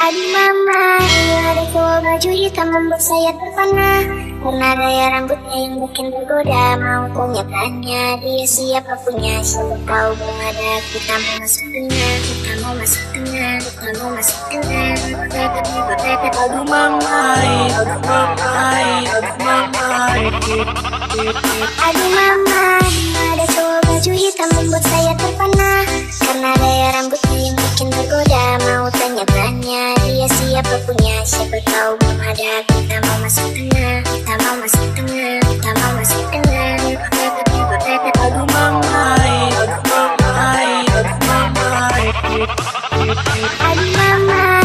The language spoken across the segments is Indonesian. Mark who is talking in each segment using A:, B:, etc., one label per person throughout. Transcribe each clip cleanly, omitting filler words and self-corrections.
A: Aduh mama, ada cowok baju hitam membuat saya terpana. Karena gaya rambutnya yang bikin tergoda. Mau punya tanya dia siapa punya. Siapa tahu belum ada. Kita mau masuk tengah, kita mau masuk tengah, kita mau masuk tengah.
B: Aduh mamai, aduh mamai, aduh mamai.
A: Aduh mama, ada cowok baju hitam membuat saya terpana. Karena gaya rambutnya yang bikin tergoda. Mau tanya-tanya dia siapa punya. Siapa tahu belum ada. Kita mau masuk tengah, kita mau masuk tengah, kita mau masuk tengah.
B: Aduh mamai, aduh mamai, aduh mamai.
A: Aduh mama,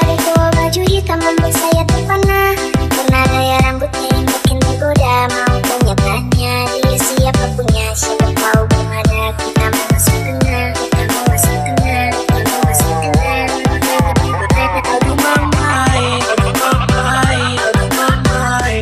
A: ada cowok baju hitam membuat saya terpana. Karena gaya rambutnya yang bikin tergoda. Mau tanya-tanya dia siapa punya. Siapa tahu belum ada. Kita mau masuk tengah, kita mau masuk tengah, kita mau masuk tengah.
B: Aduh mamai, aduh mamai, aduh mamai.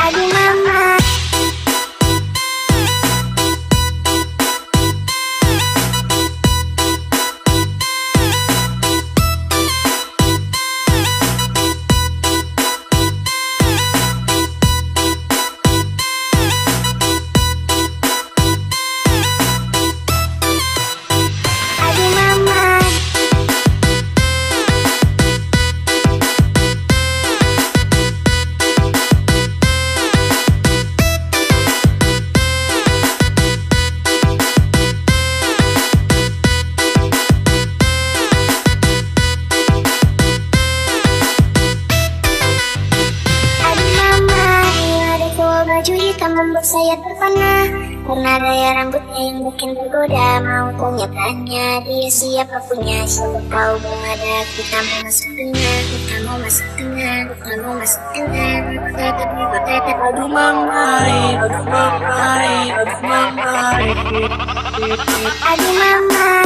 A: Aduh mama, aduh mama. Aduh mama, ada cowok baju hitam membuat saya terpana. Karena gaya rambutnya yang bikin tergoda. Mau punya tanya dia siapa punya. Siapa tahu belum ada. Kita mau masuk tengah, kita mau masuk tengah, kita mau masuk tengah.
B: Aduh mamai, aduh mamai, aduh mamai.
A: Aduh mama,